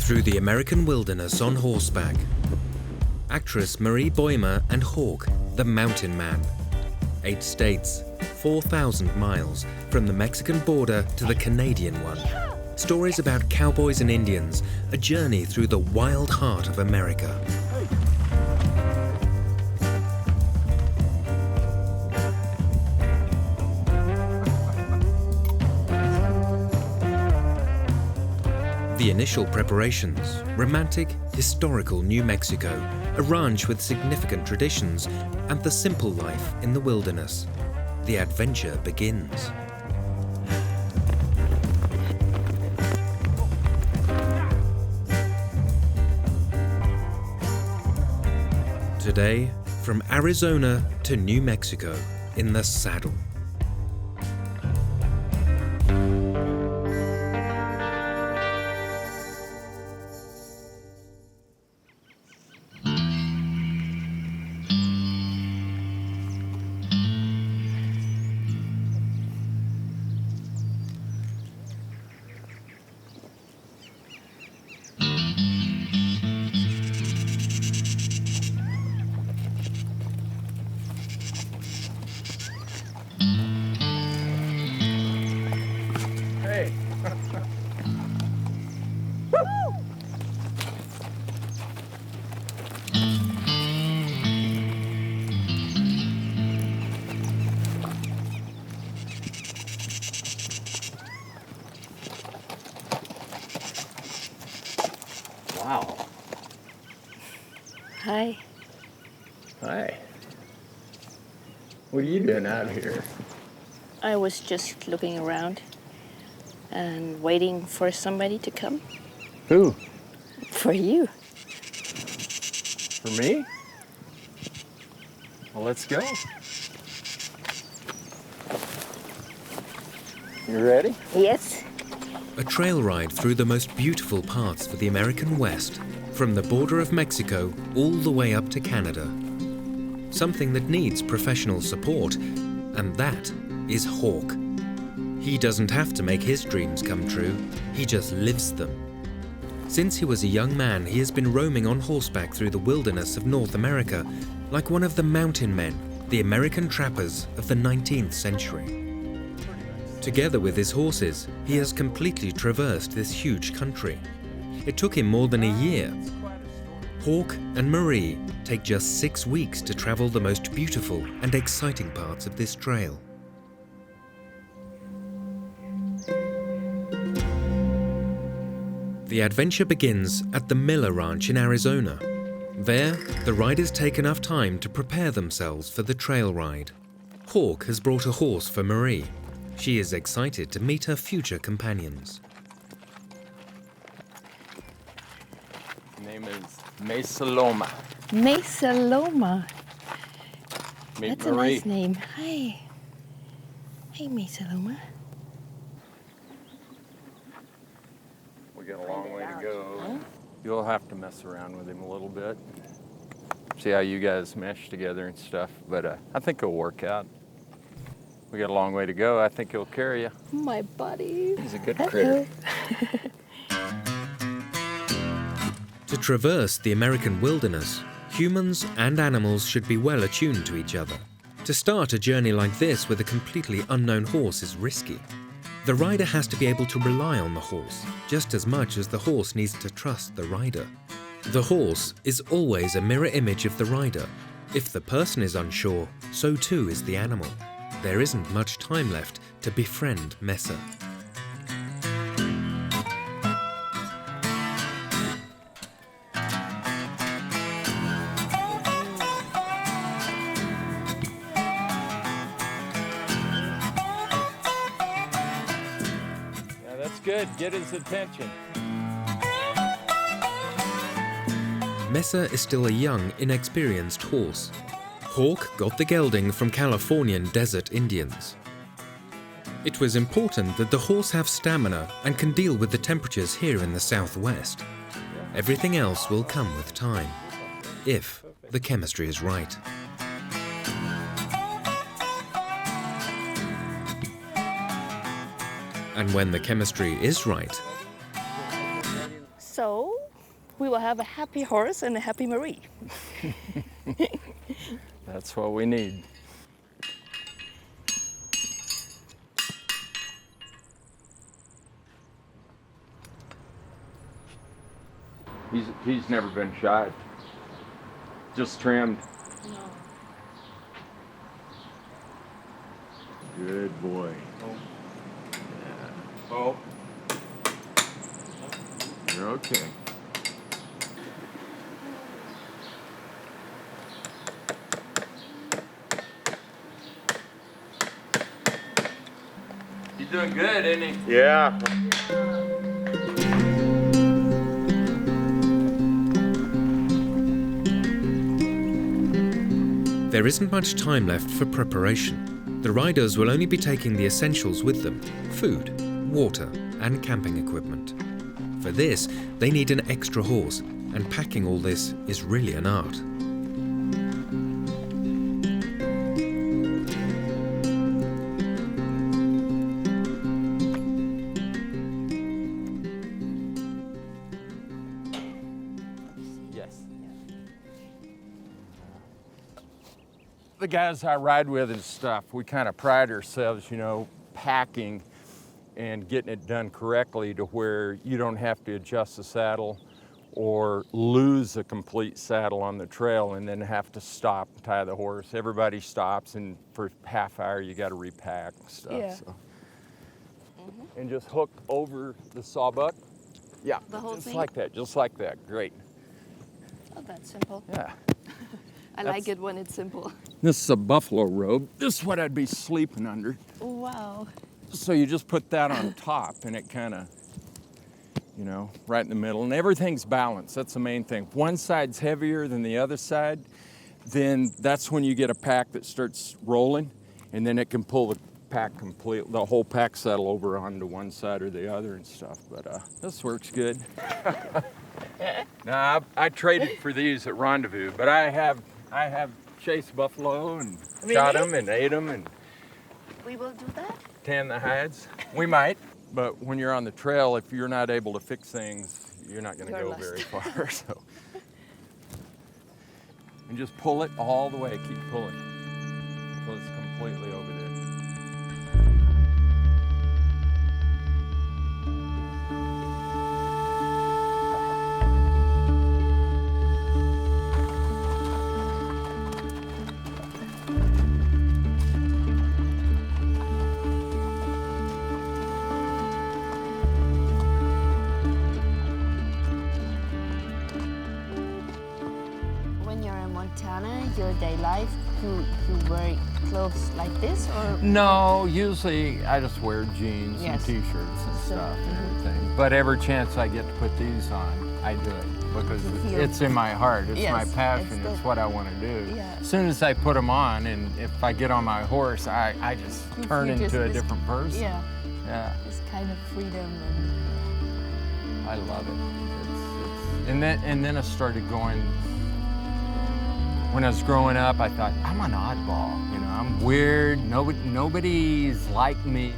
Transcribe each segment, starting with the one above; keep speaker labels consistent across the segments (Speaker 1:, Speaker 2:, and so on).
Speaker 1: through the American wilderness on horseback. Actress Marie Bäumer and Hawk, the Mountain Man. 8 states, 4,000 miles, from the Mexican border to the Canadian one. Stories about cowboys and Indians, a journey through the wild heart of America. The initial preparations, romantic, historical New Mexico, a ranch with significant traditions, and the simple life in the wilderness. The adventure begins. Today, from Arizona to New Mexico, in the saddle.
Speaker 2: Wow.
Speaker 3: Hi.
Speaker 2: Hi. What are you doing out here?
Speaker 3: I was just looking around and waiting for somebody to come.
Speaker 2: Who?
Speaker 3: For you.
Speaker 2: For me? Well, let's go. You ready?
Speaker 3: Yes.
Speaker 1: A trail ride through the most beautiful parts of the American West, from the border of Mexico all the way up to Canada. Something that needs professional support, and that is Hawk. He doesn't have to make his dreams come true, he just lives them. Since he was a young man, he has been roaming on horseback through the wilderness of North America, like one of the mountain men, the American trappers of the 19th century. Together with his horses, he has completely traversed this huge country. It took him more than a year. Hawk and Marie take just 6 weeks to travel the most beautiful and exciting parts of this trail. The adventure begins at the Miller Ranch in Arizona. There, the riders take enough time to prepare themselves for the trail ride. Hawk has brought a horse for Marie. She is excited to meet her future companions.
Speaker 2: Name is Mesa Loma.
Speaker 3: Mesa Loma.
Speaker 2: Meet
Speaker 3: That's
Speaker 2: Marie.
Speaker 3: a nice name. Hi. Hey, Mesa Loma.
Speaker 2: We got a long way to go. You'll have to mess around with him a little bit. See how you guys mesh together and stuff, but I think it'll work out. We got a long way to go. I think he'll carry you.
Speaker 3: My buddy.
Speaker 2: He's a good
Speaker 3: Hello.
Speaker 2: critter.
Speaker 1: To traverse the American wilderness, humans and animals should be well attuned to each other. To start a journey like this with a completely unknown horse is risky. The rider has to be able to rely on the horse, just as much as the horse needs to trust the rider. The horse is always a mirror image of the rider. If the person is unsure, so too is the animal. There isn't much time left to befriend Mesa.
Speaker 2: Yeah, that's good. Get his attention.
Speaker 1: Mesa is still a young, inexperienced horse. Hawk got the gelding from Californian desert Indians. It was important that the horse have stamina and can deal with the temperatures here in the Southwest. Everything else will come with time, if the chemistry is right. And when the chemistry is right,
Speaker 3: So, we will have a happy horse and a happy Marie.
Speaker 2: That's what we need. He's never been shod. Just trimmed.
Speaker 3: No.
Speaker 2: Good boy. Oh. Yeah. Oh. You're okay. He's doing good, isn't he?
Speaker 4: Yeah.
Speaker 1: There isn't much time left for preparation. The riders will only be taking the essentials with them: food, water, and camping equipment. For this, they need an extra horse, and packing all this is really an art.
Speaker 2: The guys I ride with and stuff, we kind of pride ourselves, you know, packing and getting it done correctly to where you don't have to adjust the saddle or lose a complete saddle on the trail and then have to stop and tie the horse. Everybody stops, and for half hour you got to repack and stuff.
Speaker 3: Yeah.
Speaker 2: So. And just hook over the sawbuck. Yeah,
Speaker 3: The whole
Speaker 2: just
Speaker 3: thing?
Speaker 2: like that, just like that. Great.
Speaker 3: Oh, that's simple.
Speaker 2: Yeah.
Speaker 3: I like it when it's simple.
Speaker 2: This is a buffalo robe. This is what I'd be sleeping under.
Speaker 3: Wow.
Speaker 2: So you just put that on top, and it kind of, you know, right in the middle. And everything's balanced. That's the main thing. If one side's heavier than the other side, then that's when you get a pack that starts rolling, and then it can pull the pack complete, the whole pack saddle over onto one side or the other and stuff. But this works good. Now, I traded for these at Rendezvous, but I have chased buffalo and shot them and ate them and
Speaker 3: We will do that?
Speaker 2: tan the hides. We might, but when you're on the trail, if you're not able to fix things, you're not going to go
Speaker 3: lost.
Speaker 2: very far. So, and just pull it all the way. Keep pulling until it's completely over there.
Speaker 3: When you're in Montana, your day life, you wear clothes like this, or?
Speaker 2: No, usually I just wear jeans
Speaker 3: Yes.
Speaker 2: and t-shirts and stuff and
Speaker 3: mhm.
Speaker 2: everything. But every chance I get to put these on, I do it because
Speaker 3: You feel-
Speaker 2: it's in my heart. It's my
Speaker 3: Yes,
Speaker 2: passion.
Speaker 3: it's
Speaker 2: It's
Speaker 3: the-
Speaker 2: what I want to do.
Speaker 3: Yeah.
Speaker 2: As soon as I put them on, and if I get on my horse, I just
Speaker 3: You
Speaker 2: turn
Speaker 3: feel just
Speaker 2: into a
Speaker 3: this-
Speaker 2: different person.
Speaker 3: Yeah,
Speaker 2: Yeah,
Speaker 3: this kind of freedom and.
Speaker 2: I love it. And then I started going. When I was growing up, I thought, I'm an oddball. You know, I'm weird. Nobody's like me.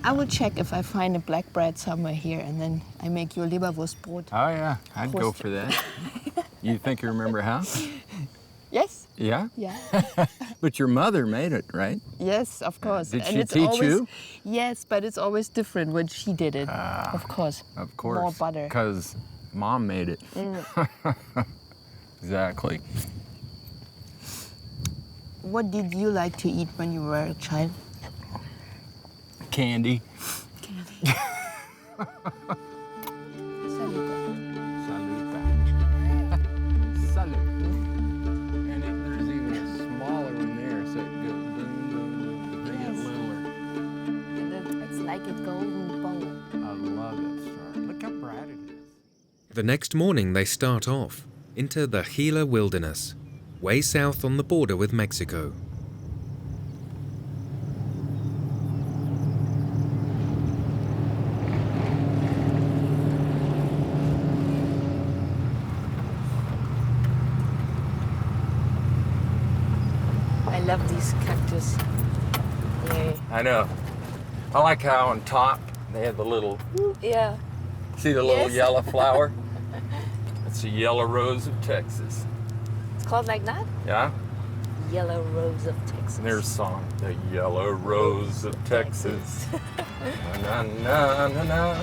Speaker 3: I will check if I find a black bread somewhere here, and then I make you a Leberwurstbrot.
Speaker 2: Oh yeah, I'd go
Speaker 3: Horse-
Speaker 2: for that. You think you remember how?
Speaker 3: Yes?
Speaker 2: Yeah?
Speaker 3: Yeah.
Speaker 2: But your mother made it, right?
Speaker 3: Yes, of course.
Speaker 2: Did
Speaker 3: And
Speaker 2: she
Speaker 3: it's
Speaker 2: teach
Speaker 3: always,
Speaker 2: you?
Speaker 3: Yes, but it's always different when she did it. Of course.
Speaker 2: Of course.
Speaker 3: More butter.
Speaker 2: Because mom made it. Exactly.
Speaker 3: What did you like to eat when you were a child?
Speaker 2: Candy.
Speaker 3: Salute.
Speaker 2: Salute. And there's even a smaller one there, so it goes boom, boom, boom. They get
Speaker 3: Yes.
Speaker 2: littler.
Speaker 3: And then it's like a golden bowl.
Speaker 2: I love that star. Look how bright it is.
Speaker 1: The next morning they start off into the Gila Wilderness, way south on the border with Mexico.
Speaker 4: cactus. Yeah.
Speaker 2: I know. I like how on top they have the little,
Speaker 4: Yeah.
Speaker 2: see the little
Speaker 4: Yes.
Speaker 2: yellow flower? It's a yellow rose of Texas.
Speaker 4: It's called like that?
Speaker 2: Yeah?
Speaker 4: Yellow Rose of Texas.
Speaker 2: And there's a song, the yellow rose of Texas. Na, na, na, na, na.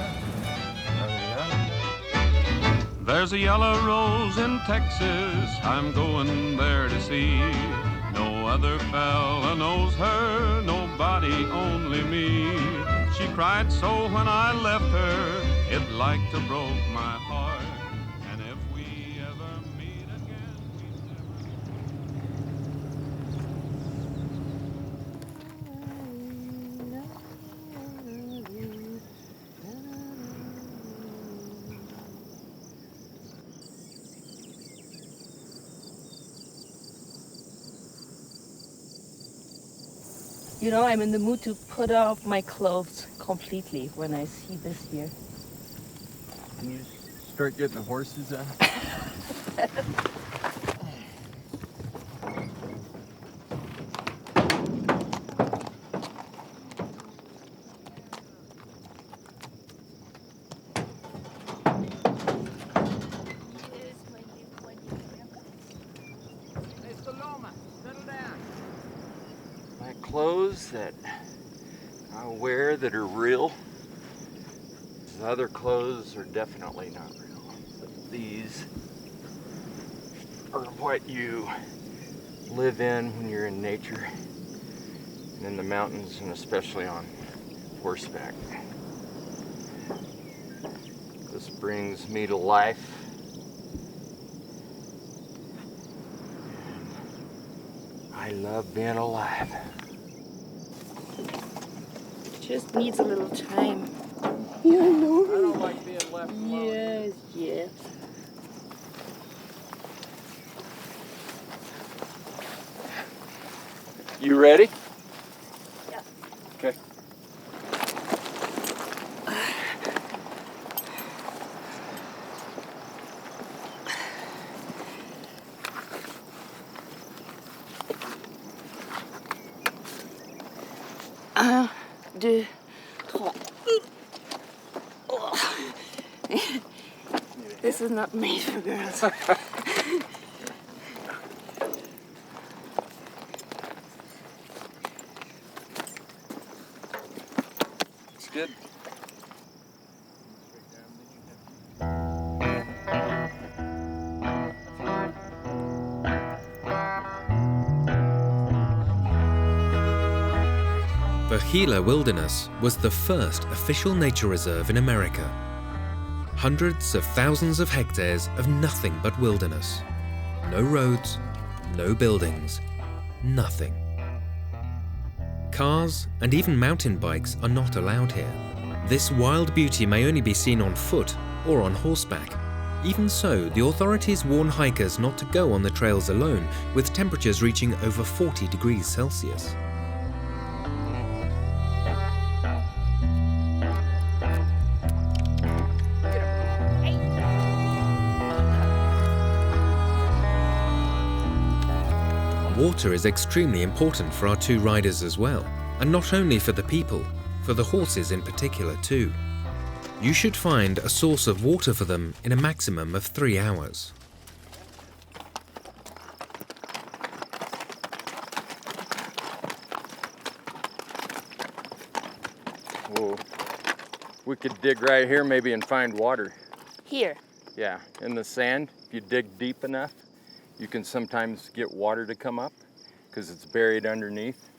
Speaker 5: There's a yellow rose in Texas I'm going there to see. No other fella knows her, nobody, only me. She cried so when I left her, it like to broke my heart. And if we ever meet again,
Speaker 4: You know, I'm in the mood to put off my clothes completely when I see this here.
Speaker 2: Can you start getting the horses out? My clothes that I wear that are real. The other clothes are definitely not real. But these are what you live in when you're in nature and in the mountains, and especially on horseback. This brings me to life. I love being alive.
Speaker 4: Just needs a little time. Yeah, I know.
Speaker 2: I don't like being left alone.
Speaker 4: Yes, yes.
Speaker 2: You ready?
Speaker 4: Yeah.
Speaker 2: Okay.
Speaker 4: Un, deux, trois. This is not made for girls.
Speaker 2: It's good.
Speaker 1: The Gila Wilderness was the first official nature reserve in America. Hundreds of thousands of hectares of nothing but wilderness. No roads, no buildings, nothing. Cars and even mountain bikes are not allowed here. This wild beauty may only be seen on foot or on horseback. Even so, the authorities warn hikers not to go on the trails alone, with temperatures reaching over 40 degrees Celsius. Water is extremely important for our two riders as well, and not only for the people, for the horses in particular too. You should find a source of water for them in a maximum of 3 hours.
Speaker 2: Whoa. We could dig right here maybe and find water.
Speaker 4: Here.
Speaker 2: Yeah, in the sand, if you dig deep enough, you can sometimes get water to come up because it's buried underneath.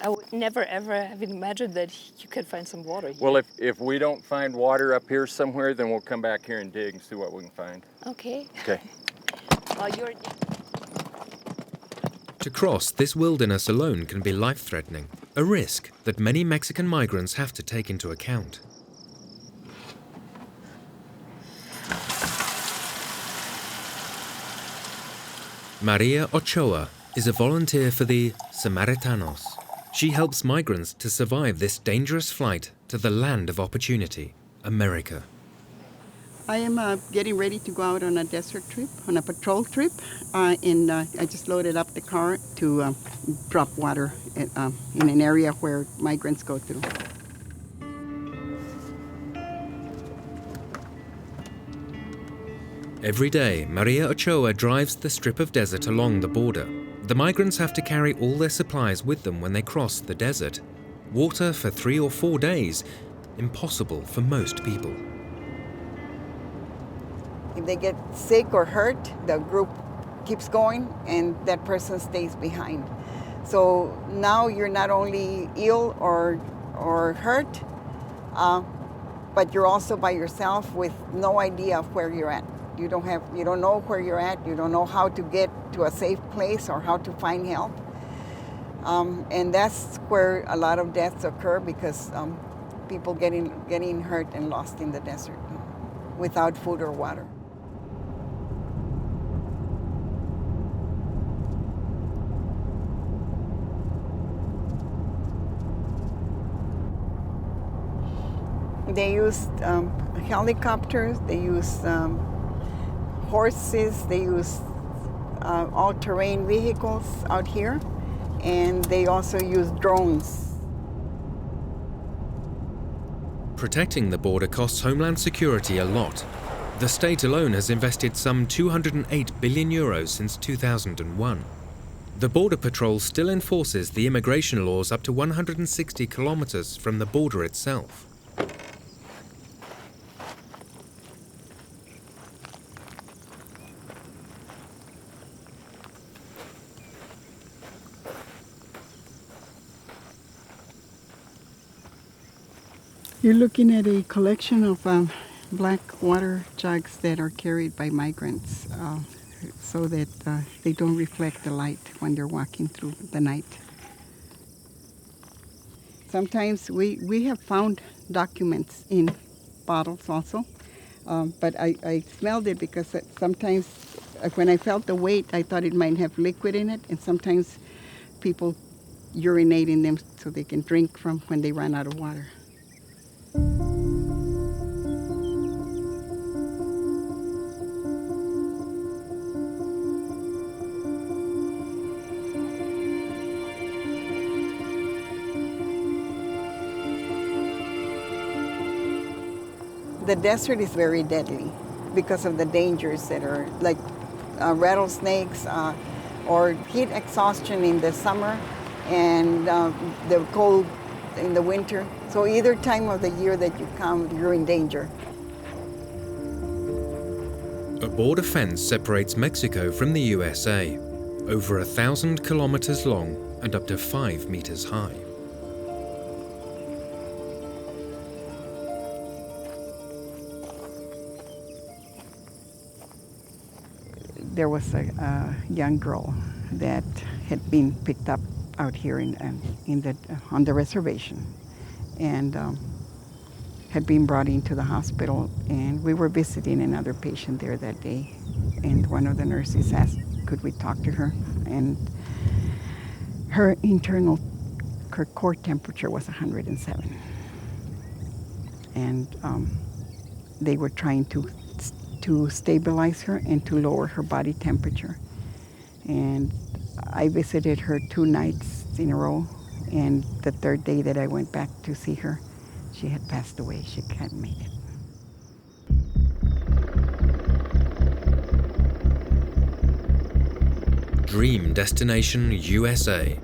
Speaker 4: I would never ever have imagined that you could find some water here.
Speaker 2: Well, if we don't find water up here somewhere, then we'll come back here and dig and see what we can find.
Speaker 4: Okay.
Speaker 2: Okay.
Speaker 4: While you're
Speaker 1: To cross this wilderness alone can be life-threatening, a risk that many Mexican migrants have to take into account. Maria Ochoa is a volunteer for the Samaritanos. She helps migrants to survive this dangerous flight to the land of opportunity, America.
Speaker 6: I am getting ready to go out on a desert trip, on a patrol trip, and I just loaded up the car to drop water in an area where migrants go through.
Speaker 1: Every day, Maria Ochoa drives the strip of desert along the border. The migrants have to carry all their supplies with them when they cross the desert. Water for 3 or 4 days, impossible for most people.
Speaker 6: If they get sick or hurt, the group keeps going and that person stays behind. So now you're not only ill or hurt, but you're also by yourself with no idea of where you're at. You don't know where you're at. You don't know how to get to a safe place or how to find help. And that's where a lot of deaths occur because people getting hurt and lost in the desert without food or water. They used helicopters, they used horses, they used all-terrain vehicles out here, and they also used drones.
Speaker 1: Protecting the border costs Homeland Security a lot. The state alone has invested some 208 billion euros since 2001. The Border Patrol still enforces the immigration laws up to 160 kilometers from the border itself.
Speaker 6: You're looking at a collection of black water jugs that are carried by migrants so that they don't reflect the light when they're walking through the night. Sometimes we have found documents in bottles also, but I smelled it because sometimes when I felt the weight, I thought it might have liquid in it, and sometimes people urinate in them so they can drink from when they run out of water. The desert is very deadly because of the dangers that are like rattlesnakes or heat exhaustion in the summer and the cold in the winter. So either time of the year that you come, you're in danger.
Speaker 1: A border fence separates Mexico from the USA, over 1,000 kilometers long and up to 5 meters high.
Speaker 6: There was a young girl that had been picked up out here on the reservation and had been brought into the hospital, and we were visiting another patient there that day, and one of the nurses asked, could we talk to her? And her core temperature was 107. And they were trying to stabilize her and to lower her body temperature. And I visited her 2 nights in a row, and the 3rd day that I went back to see her, she had passed away. She hadn't made it.
Speaker 1: Dream destination USA.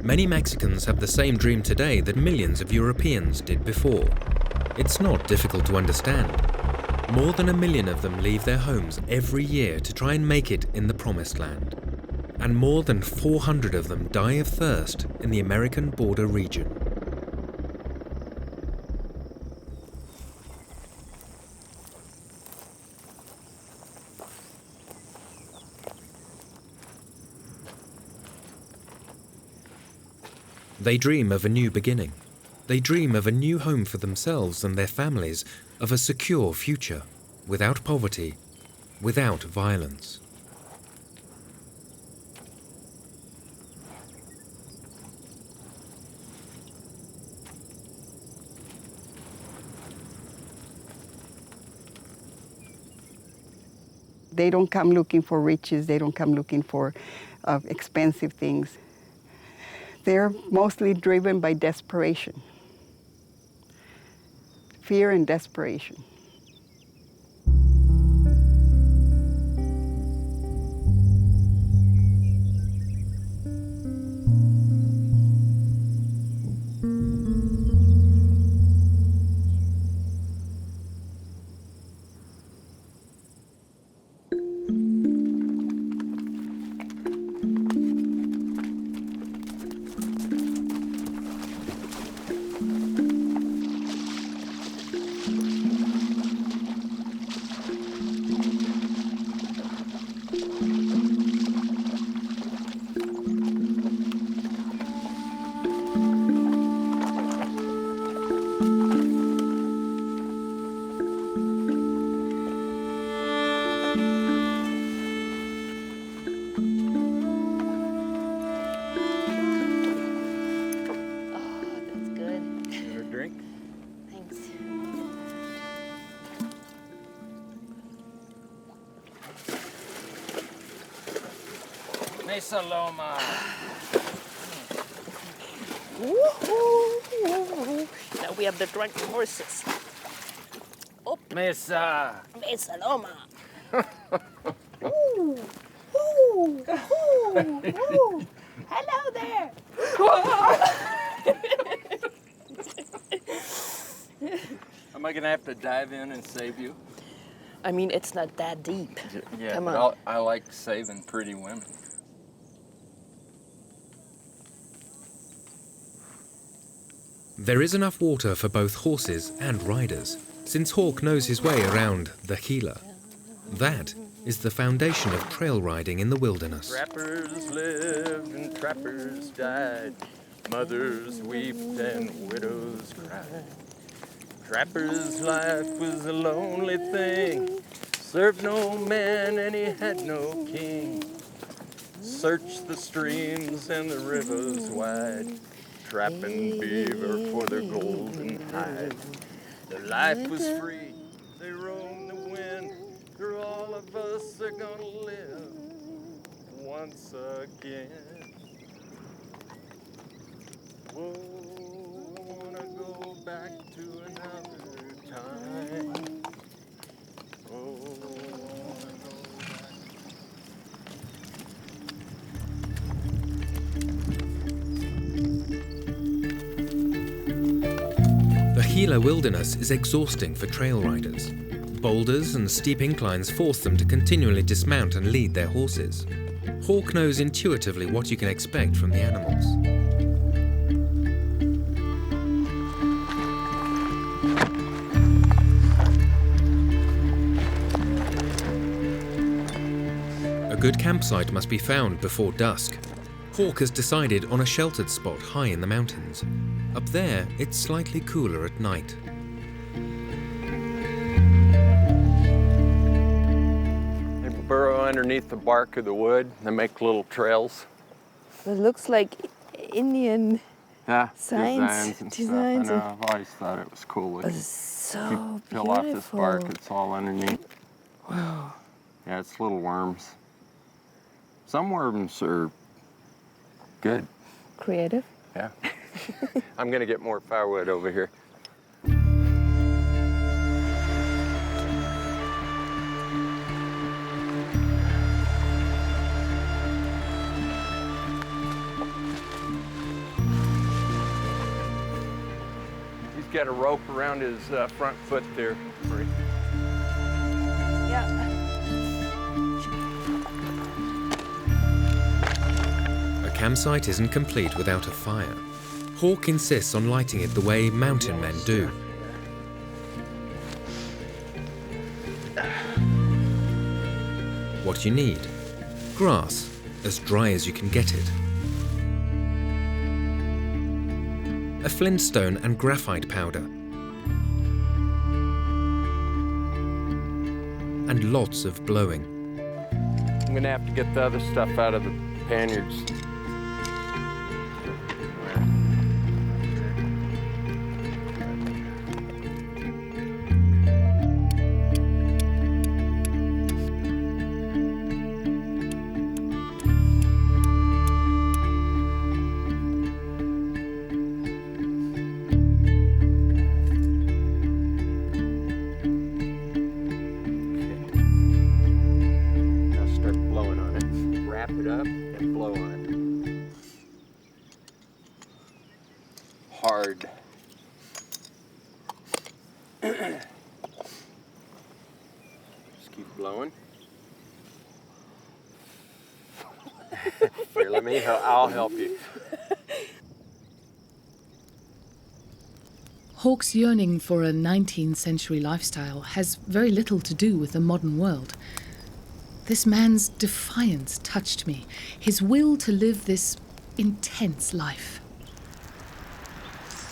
Speaker 1: Many Mexicans have the same dream today that millions of Europeans did before. It's not difficult to understand. More than 1 million of them leave their homes every year to try and make it in the Promised Land. And more than 400 of them die of thirst in the American border region. They dream of a new beginning. They dream of a new home for themselves and their families, of a secure future, without poverty, without violence.
Speaker 6: They don't come looking for riches. They don't come looking for expensive things. They're mostly driven by desperation, fear and desperation.
Speaker 2: Saloma.
Speaker 4: Now we have the drunken horses. Up.
Speaker 2: Mesa.
Speaker 4: Mesa Loma. Ooh. Ooh. Ooh. Ooh. Hello there.
Speaker 2: Am I gonna have to dive in and save you?
Speaker 4: I mean, it's not that deep.
Speaker 2: Yeah,
Speaker 4: come
Speaker 2: but
Speaker 4: on.
Speaker 2: I like saving pretty women.
Speaker 1: There is enough water for both horses and riders, since Hawk knows his way around the Gila. That is the foundation of trail riding in the wilderness.
Speaker 2: Trappers lived and trappers died. Mothers wept and widows cried. Trapper's life was a lonely thing. Served no man and he had no king. Searched the streams and the rivers wide. Trapping beaver for their golden hide. Their life was free, they roamed the wind. For all of us are gonna live once again. Whoa, I wanna go back to another time. Oh,
Speaker 1: The Gila wilderness is exhausting for trail riders. Boulders and steep inclines force them to continually dismount and lead their horses. Hawk knows intuitively what you can expect from the animals. A good campsite must be found before dusk. Hawk has decided on a sheltered spot high in the mountains. Up there, it's slightly cooler at night.
Speaker 2: they burrow underneath the bark of the wood. They make little trails.
Speaker 4: It looks like Indian
Speaker 2: Yeah,
Speaker 4: Signs,
Speaker 2: and
Speaker 4: designs
Speaker 2: stuff. I know, I've always thought it was cool.
Speaker 4: It's so
Speaker 2: You peel off this bark,
Speaker 4: beautiful.
Speaker 2: it's all underneath.
Speaker 4: Wow.
Speaker 2: Yeah, it's little worms. Some worms are good.
Speaker 4: Creative.
Speaker 2: Yeah. I'm gonna get more firewood over here. He's got a rope around his front foot there. Marie.
Speaker 4: Yeah.
Speaker 1: A campsite isn't complete without a fire. Hawk insists on lighting it the way mountain men do. What you need? Grass, as dry as you can get it. A flintstone and graphite powder. And lots of blowing.
Speaker 2: I'm gonna have to get the other stuff out of the panniers. hard. Just keep blowing. Here, I'll help you.
Speaker 7: Hawke's yearning for a 19th century lifestyle has very little to do with the modern world. This man's defiance touched me, his will to live this intense life.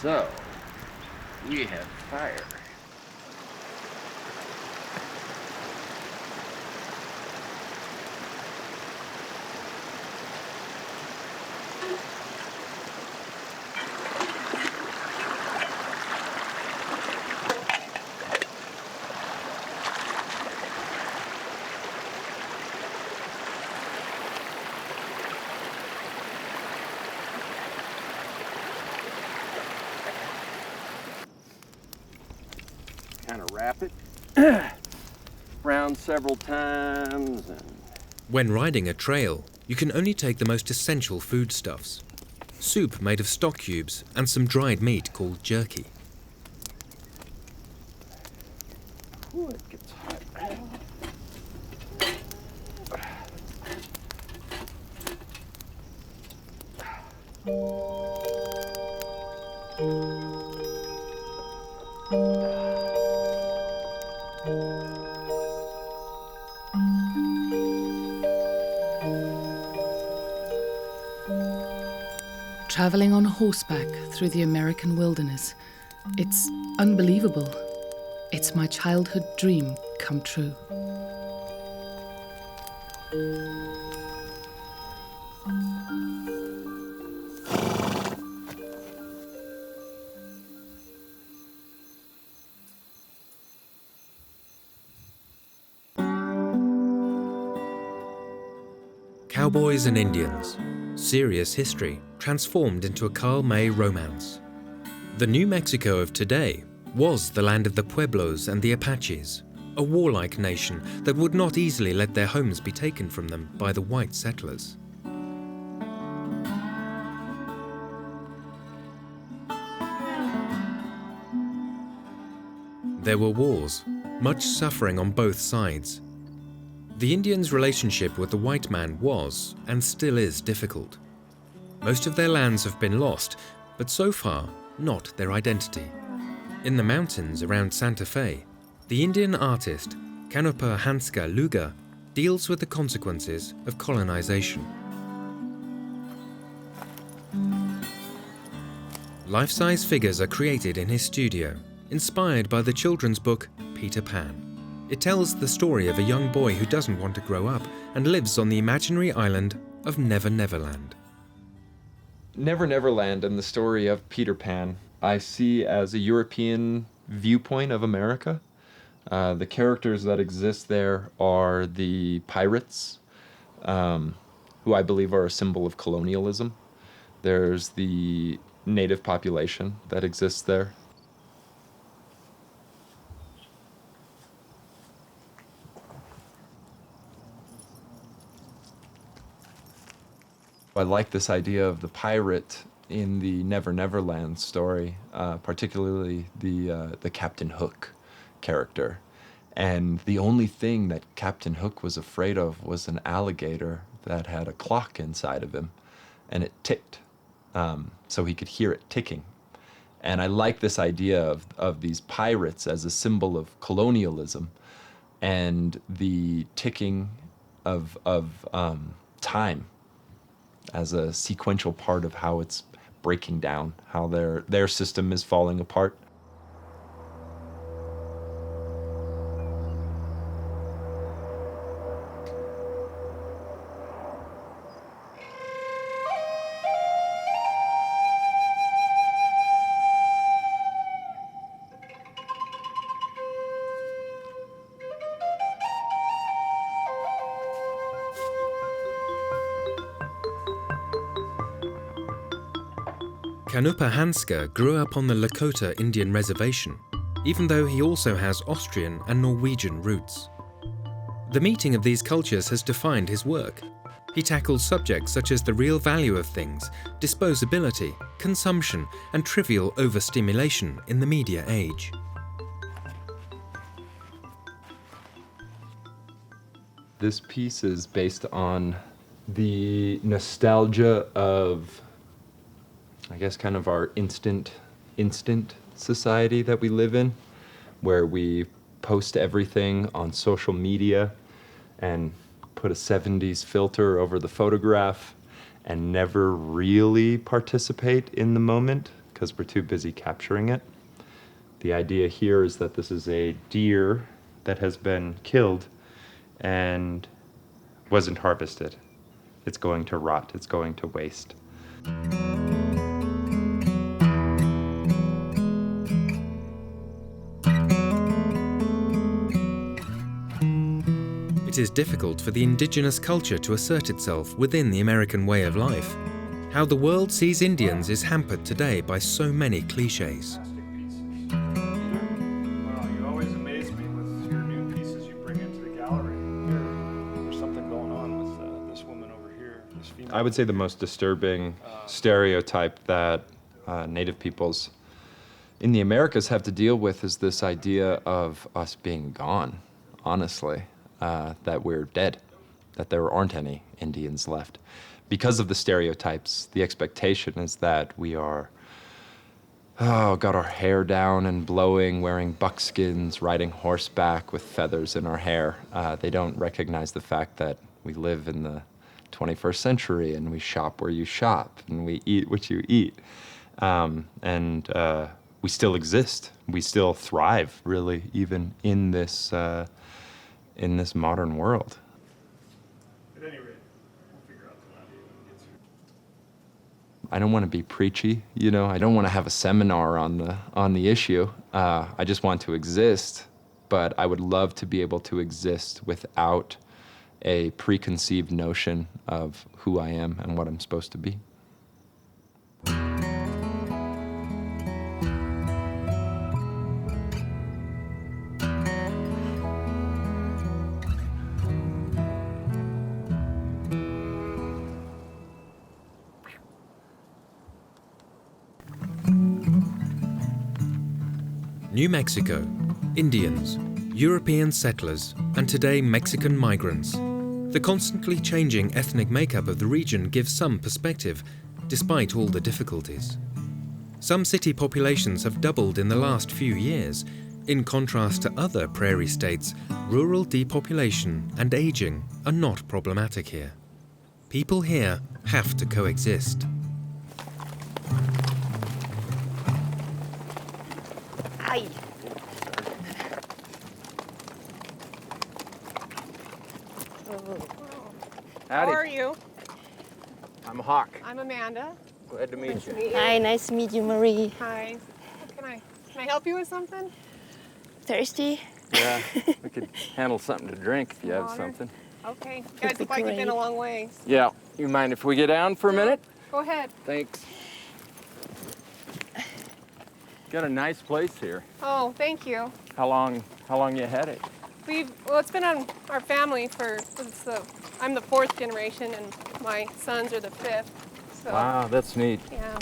Speaker 2: So, we have fire. Kind of wrap it around several times.
Speaker 1: When riding a trail, you can only take the most essential foodstuffs. Soup made of stock cubes and some dried meat called jerky.
Speaker 2: Ooh, it gets hot.
Speaker 7: Traveling on horseback through the American wilderness. It's unbelievable. It's my childhood dream come true.
Speaker 1: Cowboys and Indians. Serious history transformed into a Karl May romance. The New Mexico of today was the land of the Pueblos and the Apaches, a warlike nation that would not easily let their homes be taken from them by the white settlers. There were wars, much suffering on both sides. The Indians' relationship with the white man was, and still is, difficult. Most of their lands have been lost, but so far, not their identity. In the mountains around Santa Fe, the Indian artist Canupa Hanska Luga deals with the consequences of colonization. Life-size figures are created in his studio, inspired by the children's book Peter Pan. It tells the story of a young boy who doesn't want to grow up and lives on the imaginary island of Never Never Land.
Speaker 8: Never Never Land and the story of Peter Pan I see as a European viewpoint of America. The characters that exist there are the pirates, who I believe are a symbol of colonialism. There's the native population that exists there. I like this idea of the pirate in the Never Never Land story, particularly the Captain Hook character. And the only thing that Captain Hook was afraid of was an alligator that had a clock inside of him, and it ticked, so he could hear it ticking. And I like this idea of these pirates as a symbol of colonialism and the ticking of time as a sequential part of how it's breaking down, how their system is falling apart.
Speaker 1: Canupa Hanska grew up on the Lakota Indian reservation, even though he also has Austrian and Norwegian roots. The meeting of these cultures has defined his work. He tackles subjects such as the real value of things, disposability, consumption and trivial overstimulation in the media age.
Speaker 8: This piece is based on the nostalgia of, I guess, kind of our instant society that we live in, where we post everything on social media and put a 70s filter over the photograph and never really participate in the moment because we're too busy capturing it. The idea here is that this is a deer that has been killed and wasn't harvested. It's going to rot, it's going to waste.
Speaker 1: It is difficult for the indigenous culture to assert itself within the American way of life. How the world sees Indians is hampered today by so many cliches.
Speaker 9: Wow, you always amaze me with your new pieces you bring into the gallery. There's something going on with this woman over here, this female.
Speaker 8: I would say the most disturbing stereotype that Native peoples in the Americas have to deal with is this idea of us being gone, honestly. That we're dead, that there aren't any Indians left. Because of the stereotypes, the expectation is that we are, got our hair down and blowing, wearing buckskins, riding horseback with feathers in our hair. They don't recognize the fact that we live in the 21st century and we shop where you shop and we eat what you eat. And we still exist. We still thrive, really, even in this modern world.
Speaker 9: At any rate, we'll figure out the land when it gets here.
Speaker 8: I don't want to be preachy, you know. I don't want to have a seminar on the issue. I just want to exist, but I would love to be able to exist without a preconceived notion of who I am and what I'm supposed to be.
Speaker 1: New Mexico, Indians, European settlers, and today Mexican migrants. The constantly changing ethnic makeup of the region gives some perspective, despite all the difficulties. Some city populations have doubled in the last few years. In contrast to other prairie states, rural depopulation and aging are not problematic here. People here have to coexist.
Speaker 10: Hi.
Speaker 2: Howdy.
Speaker 10: How are you?
Speaker 2: I'm Hawk.
Speaker 10: I'm Amanda.
Speaker 2: Glad to meet you.
Speaker 3: Hi, nice to meet you, Marie.
Speaker 10: Hi. Can I help you with something?
Speaker 3: Thirsty?
Speaker 2: Yeah, we could handle something to drink if you have
Speaker 10: Water?
Speaker 2: something.
Speaker 10: Okay.
Speaker 3: Would
Speaker 10: Guys,
Speaker 3: be
Speaker 10: look like you've been a
Speaker 3: great.
Speaker 10: long way.
Speaker 2: Yeah, you mind if we get down for a minute?
Speaker 10: Go ahead.
Speaker 2: Thanks. Got a nice place here.
Speaker 10: Oh, thank you.
Speaker 2: How long you had it?
Speaker 10: It's been on our family I'm the 4th generation and my sons are the 5th. So,
Speaker 2: Wow, that's neat.
Speaker 10: yeah.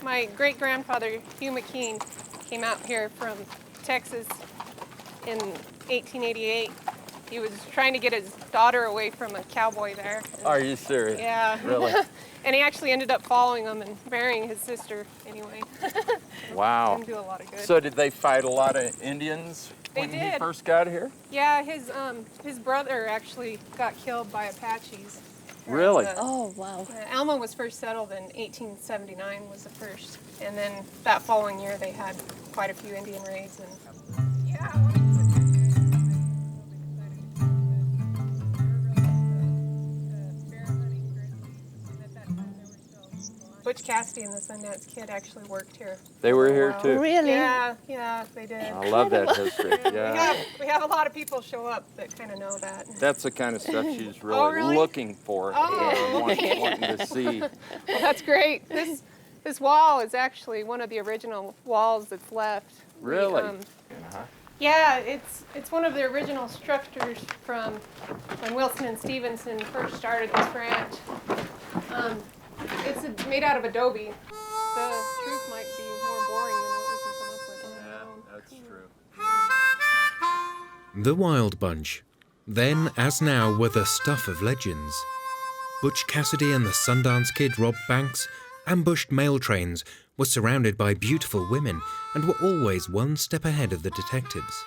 Speaker 10: My great-grandfather, Hugh McKean, came out here from Texas in 1888. He was trying to get his daughter away from a cowboy there.
Speaker 2: Are you serious?
Speaker 10: Yeah.
Speaker 2: Really?
Speaker 10: And he actually ended up following him and marrying his sister anyway.
Speaker 2: Wow.
Speaker 10: Didn't do a lot of good.
Speaker 2: So did they fight a lot of Indians
Speaker 10: They
Speaker 2: when he
Speaker 10: did.
Speaker 2: first got here?
Speaker 10: Yeah, his brother actually got killed by Apaches.
Speaker 2: Really?
Speaker 3: Oh, wow.
Speaker 10: Alma was first settled in 1879 was the first. And then that following year they had quite a few Indian raids. And yeah. Butch Cassidy and the Sundance Kid actually worked here.
Speaker 2: They were
Speaker 10: for a
Speaker 2: here
Speaker 10: while.
Speaker 2: too?
Speaker 3: Really?
Speaker 10: Yeah, they did.
Speaker 2: I love that history. Yeah.
Speaker 10: We have a lot of people show up that kind of know that.
Speaker 2: That's the kind of stuff she's really,
Speaker 10: Oh, really?
Speaker 2: looking for
Speaker 10: Oh,
Speaker 2: and wanting to see.
Speaker 10: Well, that's great. This wall is actually one of the original walls that's left.
Speaker 2: Really?
Speaker 10: Yeah, it's one of the original structures from when Wilson and Stevenson first started this ranch. It's made out of adobe. the truth might be more boring than what we can come up with on our own.
Speaker 2: That's true.
Speaker 1: The Wild Bunch, then as now, were the stuff of legends. Butch Cassidy and the Sundance Kid robbed banks, ambushed mail trains, were surrounded by beautiful women, and were always one step ahead of the detectives.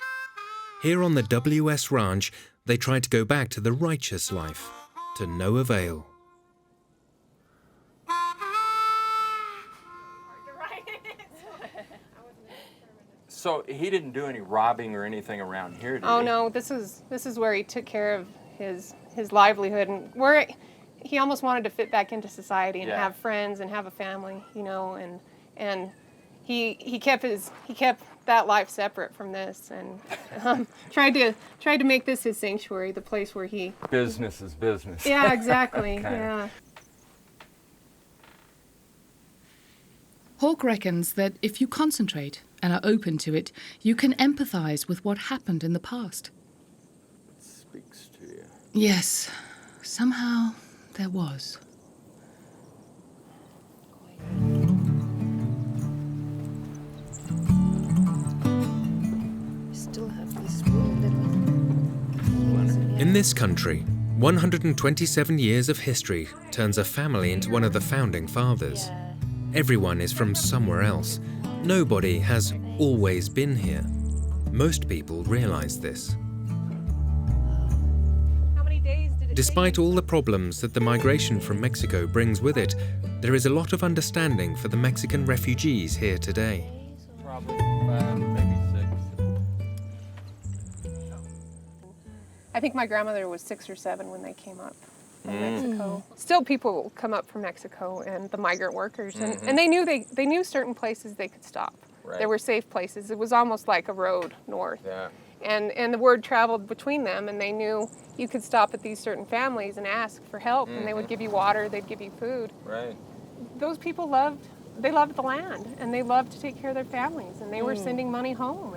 Speaker 1: Here on the WS Ranch, they tried to go back to the righteous life, to no avail.
Speaker 2: So he didn't do any robbing or anything around here, did
Speaker 10: Oh
Speaker 2: he?
Speaker 10: no, this is where he took care of his livelihood, and where he almost wanted to fit back into society and have friends and have a family, you know, and he kept that life separate from this, and tried to make this his sanctuary, the place where he.
Speaker 2: Business is business.
Speaker 10: Yeah, exactly.
Speaker 2: Okay.
Speaker 10: Yeah.
Speaker 7: Hawke reckons that if you concentrate and are open to it, you can empathise with what happened in the past.
Speaker 2: It speaks to you.
Speaker 7: Yes, somehow there was.
Speaker 3: Still have this wound
Speaker 1: In this country, 127 years of history turns a family into one of the founding fathers. Everyone is from somewhere else. Nobody has always been here. Most people realize this.
Speaker 10: How many days did it
Speaker 1: Despite all the problems that the migration from Mexico brings with it, there is a lot of understanding for the Mexican refugees here today.
Speaker 2: Probably 5, maybe 6.
Speaker 10: I think my grandmother was 6 or 7 when they came up from Mexico. Still, people come up from Mexico, and the migrant workers, and they knew certain places they could stop.
Speaker 2: Right.
Speaker 10: There were safe places. It was almost like a road north.
Speaker 2: Yeah.
Speaker 10: And the word traveled between them, and they knew you could stop at these certain families and ask for help, and they would give you water, they'd give you food.
Speaker 2: Right.
Speaker 10: Those people loved the land, and they loved to take care of their families, and they were sending money home,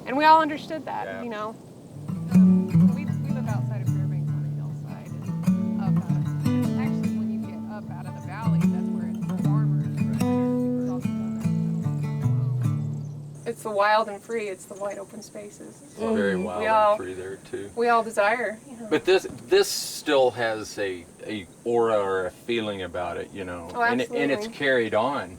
Speaker 10: and we all understood that, you know. We live outside of Fairbanks on the hillside, and up out of, actually when you get up out of the valley, that's where it's the farmers. It's the wild and free, it's the wide open spaces.
Speaker 2: It's very wild and free there too.
Speaker 10: We all desire, you know.
Speaker 2: But this still has a aura or a feeling about it, you know.
Speaker 10: Oh,
Speaker 2: and
Speaker 10: absolutely.
Speaker 2: it's carried on.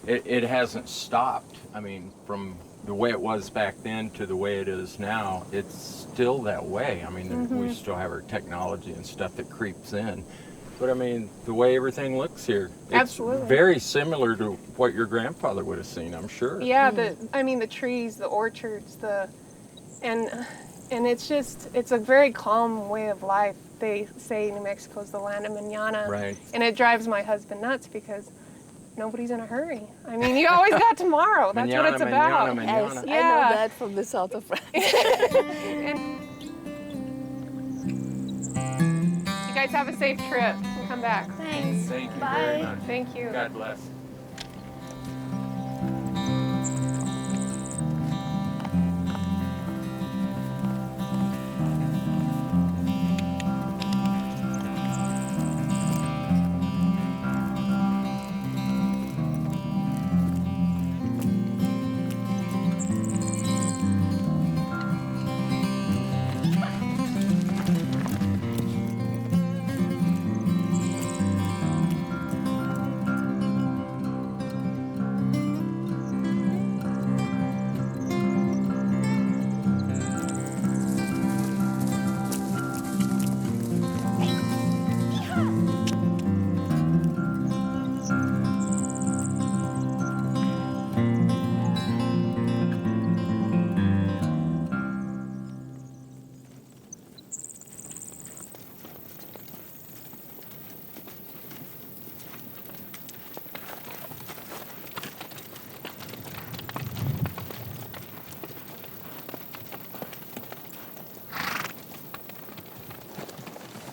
Speaker 2: It hasn't stopped. I mean, from the way it was back then to the way it is now, it's still that way. I mean, we still have our technology and stuff that creeps in. But I mean, the way everything looks here, it's
Speaker 10: Absolutely.
Speaker 2: very similar to what your grandfather would have seen, I'm sure.
Speaker 10: Yeah, the trees, the orchards, and it's a very calm way of life. They say New Mexico's the land of mañana.
Speaker 2: Right.
Speaker 10: And it drives my husband nuts because nobody's in a hurry. I mean, you always got tomorrow. That's what it's about.
Speaker 2: Mañana.
Speaker 3: Yes, I
Speaker 10: Yeah.
Speaker 3: know that from the south of France.
Speaker 10: You guys have a safe trip. Come back.
Speaker 3: Thanks.
Speaker 2: Thank you
Speaker 3: Bye.
Speaker 2: very much.
Speaker 10: Thank you.
Speaker 2: God bless.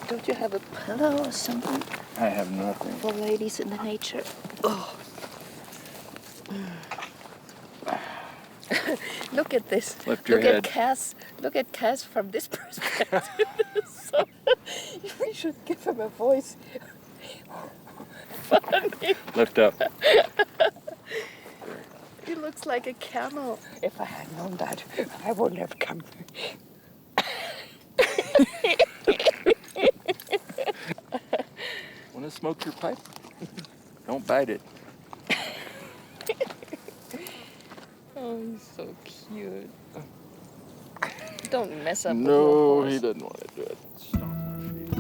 Speaker 3: Don't you have a pillow or something
Speaker 2: I have nothing.
Speaker 3: for ladies in the nature? Oh. Look at this.
Speaker 2: Lift your
Speaker 3: Look
Speaker 2: head.
Speaker 3: at Cass. Look at Cass from this perspective. So, we should give him a voice. Funny.
Speaker 2: Lift up.
Speaker 4: looks like a camel. If I had known that, I wouldn't have come.
Speaker 2: Want to smoke your pipe? Don't bite it.
Speaker 4: Oh, he's so cute. Don't mess up with
Speaker 2: No,
Speaker 4: your
Speaker 2: he
Speaker 4: horse.
Speaker 2: doesn't want to do it. Stomp my feet.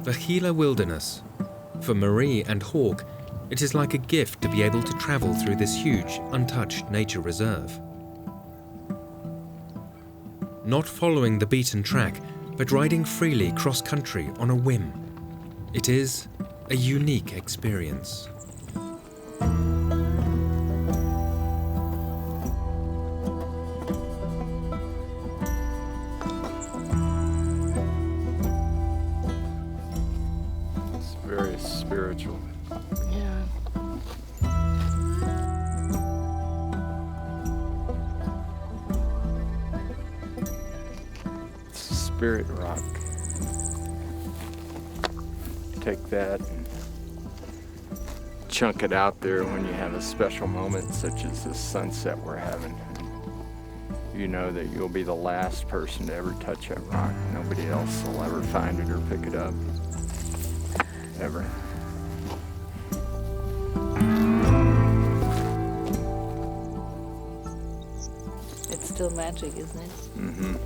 Speaker 1: The Gila Wilderness. For Marie and Hawk, it is like a gift to be able to travel through this huge, untouched nature reserve. Not following the beaten track, but riding freely cross-country on a whim. It is a unique experience.
Speaker 2: It's very spiritual.
Speaker 4: Yeah.
Speaker 2: It's a spirit rock. Take that and chunk it out there when you have a special moment such as this sunset we're having. You know that you'll be the last person to ever touch that rock. Nobody else will ever find it or pick it up. Ever.
Speaker 4: It's still magic, isn't it?
Speaker 2: Mm-hmm.